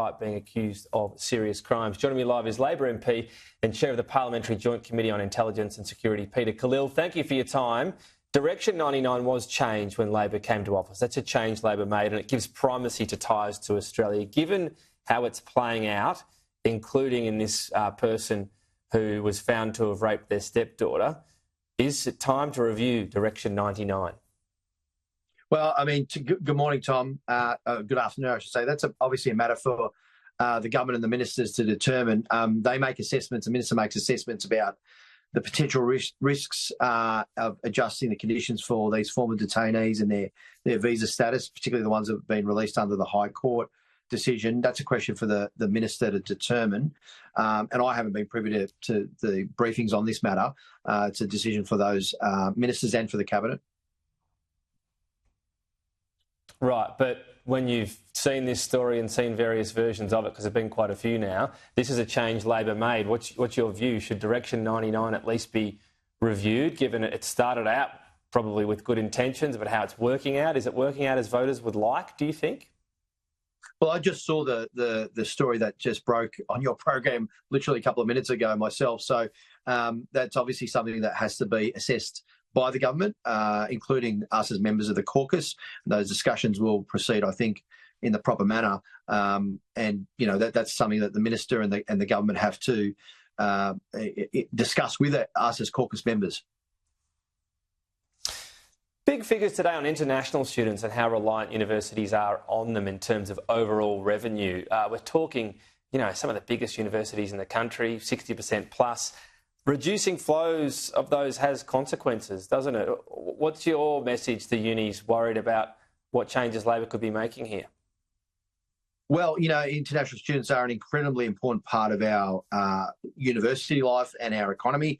despite being accused of serious crimes. Joining me live is Labor MP and Chair of the Parliamentary Joint Committee on Intelligence and Security, Peter Khalil. Thank you for your time. Direction 99 was changed when Labor came to office. That's a change Labor made, and it gives primacy to ties to Australia. Given how it's playing out, including in this person who was found to have raped their stepdaughter, is it time to review Direction 99? Well, I mean, good morning, Tom. Good afternoon, I should say. That's obviously a matter for the government and the ministers to determine. They make assessments, the minister makes assessments about the potential risks of adjusting the conditions for these former detainees and their visa status, particularly the ones that have been released under the High Court decision. That's a question for the minister to determine. And I haven't been privy to the briefings on this matter. It's a decision for those ministers and for the Cabinet. Right, but when you've seen this story and seen various versions of it, because there have been quite a few now, this is a change Labor made. What's your view? Should Direction 99 at least be reviewed, given it started out probably with good intentions, but how it's working out? Is it working out as voters would like, do you think? Well, I just saw the story that just broke on your program literally a couple of minutes ago myself. So that's obviously something that has to be assessed by the government, including us as members of the caucus. Those discussions will proceed, I think, in the proper manner. And, you know, that's something that the minister and the government have to discuss with us as caucus members. Big figures today on international students and how reliant universities are on them in terms of overall revenue. We're talking, you know, some of the biggest universities in the country, 60% plus. Reducing flows of those has consequences, doesn't it? What's your message to unis worried about what changes Labor could be making here? Well, you know, international students are an incredibly important part of our university life and our economy.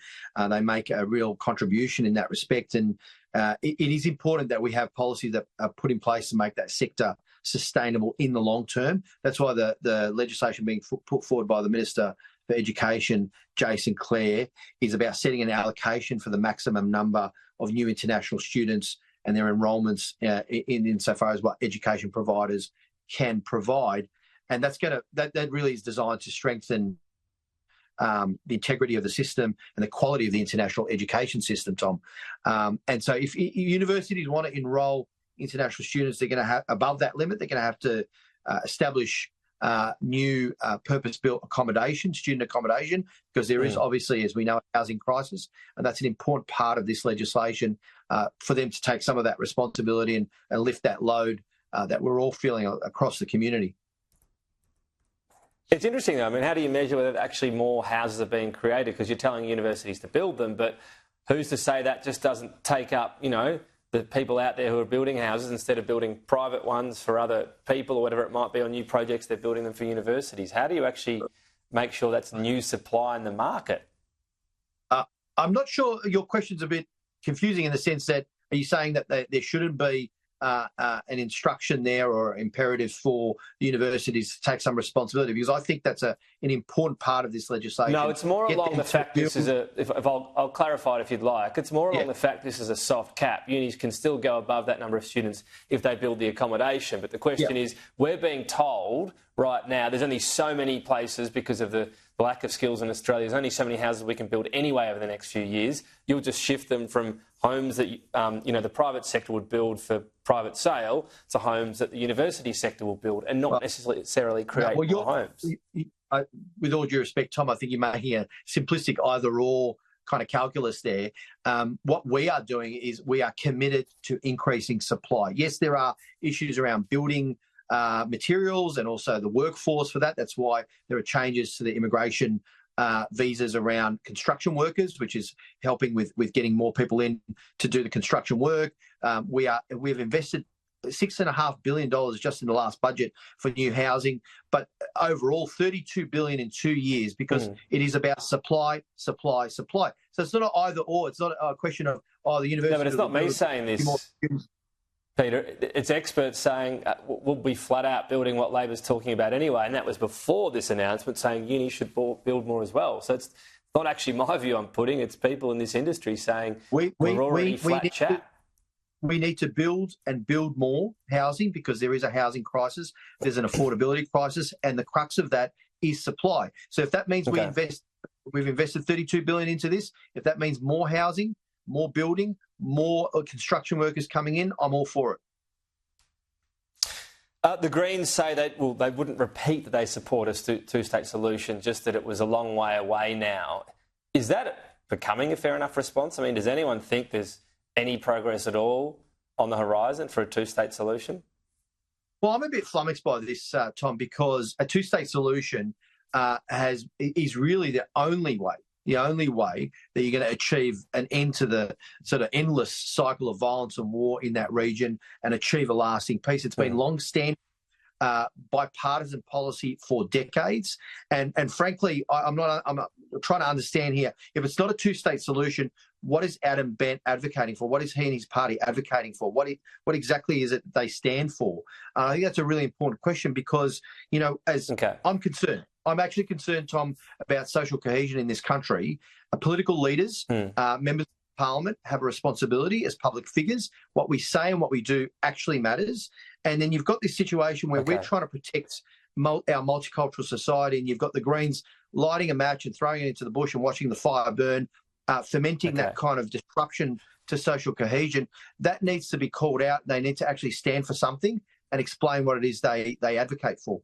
They make a real contribution in that respect. And it is important that we have policies that are put in place to make that sector sustainable in the long term. That's why the legislation being put forward by the Minister for Education, Jason Clare, is about setting an allocation for the maximum number of new international students and their enrolments insofar as what education providers can provide. And that really is designed to strengthen the integrity of the system and the quality of the international education system, Tom. And so if universities want to enrol international students, they're going to have, above that limit, they're going to have to establish new purpose-built accommodation, student accommodation, because there is obviously, as we know, a housing crisis, and that's an important part of this legislation for them to take some of that responsibility and lift that load that we're all feeling across the community. It's interesting, though. I mean, how do you measure whether actually more houses are being created? Because you're telling universities to build them, but who's to say that just doesn't take up, you know, the people out there who are building houses instead of building private ones for other people or whatever it might be on new projects, they're building them for universities. How do you actually make sure that's new supply in the market? I'm not sure. Your question's a bit confusing in the sense that, are you saying that there shouldn't be an instruction there or imperative for the universities to take some responsibility? Because I think that's an important part of this legislation. No, it's more along the fact this is I'll clarify it if you'd like. It's more along the fact this is a soft cap. Unis can still go above that number of students if they build the accommodation. But the question is, we're being told right now there's only so many places because of the lack of skills in Australia. There's only so many houses we can build anyway over the next few years. You'll just shift them from homes that you know the private sector would build for private sale to homes that the university sector will build, and not necessarily create more homes. With all due respect, Tom, I think you're making a simplistic either-or kind of calculus there. What we are doing is we are committed to increasing supply. Yes, there are issues around building materials and also the workforce for that. That's why there are changes to the immigration visas around construction workers, which is helping with getting more people in to do the construction work. We've invested $6.5 billion just in the last budget for new housing, but overall $32 billion in 2 years, because it is about supply. So it's not an either or. It's not a question of the university. No, but it's not me saying this, Peter. It's experts saying we'll be flat out building what Labor's talking about anyway, and that was before this announcement saying uni should build more as well. So it's not actually my view I'm putting. It's people in this industry saying we're already flat chat. we need to build and build more housing because there is a housing crisis, there's an affordability crisis, and the crux of that is supply. So if that means we've invested $32 billion into this, if that means more housing, more building, more construction workers coming in, I'm all for it. The Greens say they wouldn't repeat that they support a two-state solution, just that it was a long way away now. Is that becoming a fair enough response? I mean, does anyone think there's any progress at all on the horizon for a two-state solution? Well, I'm a bit flummoxed by this, Tom, because a two-state solution is really the only way that you're going to achieve an end to the sort of endless cycle of violence and war in that region and achieve a lasting peace. It's been long-standing bipartisan policy for decades, and frankly, I'm trying to understand here. If it's not a two-state solution, what is Adam Bent advocating for? What is he and his party advocating for? What exactly is it they stand for? I think that's a really important question because, I'm concerned. I'm actually concerned, Tom, about social cohesion in this country. Political leaders, members of Parliament have a responsibility as public figures. What we say and what we do actually matters. And then you've got this situation where we're trying to protect our multicultural society, and you've got the Greens lighting a match and throwing it into the bush and watching the fire burn, fomenting that kind of disruption to social cohesion. That needs to be called out. They need to actually stand for something and explain what it is they advocate for.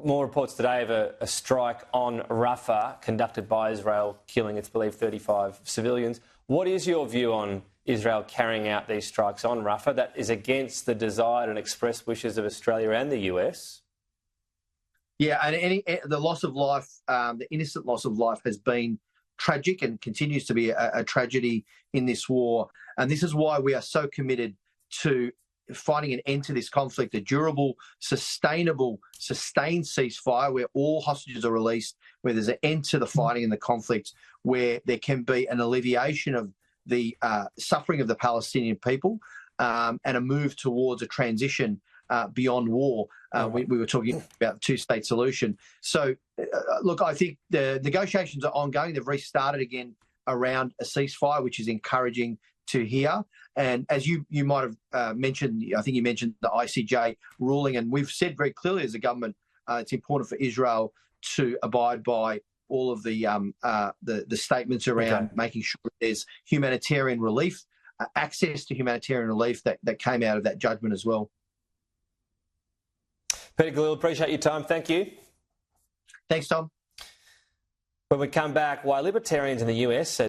More reports today of a strike on Rafah conducted by Israel, killing, it's believed, 35 civilians. What is your view on Israel carrying out these strikes on Rafah that is against the desired and expressed wishes of Australia and the US? Yeah, and the loss of life, the innocent loss of life has been tragic and continues to be a tragedy in this war. And this is why we are so committed to finding an end to this conflict, a durable, sustained ceasefire where all hostages are released, where there's an end to the fighting and the conflict, where there can be an alleviation of the suffering of the Palestinian people and a move towards a transition beyond war. We were talking about the two-state solution. So, look, I think the negotiations are ongoing. They've restarted again around a ceasefire, which is encouraging to hear. And as you might have mentioned, I think you mentioned the ICJ ruling, and we've said very clearly as a government it's important for Israel to abide by all of the statements around making sure there's humanitarian relief, access to humanitarian relief that came out of that judgment as well. Peter Galil, appreciate your time. Thank you. Thanks, Tom. When we come back, why libertarians in the US said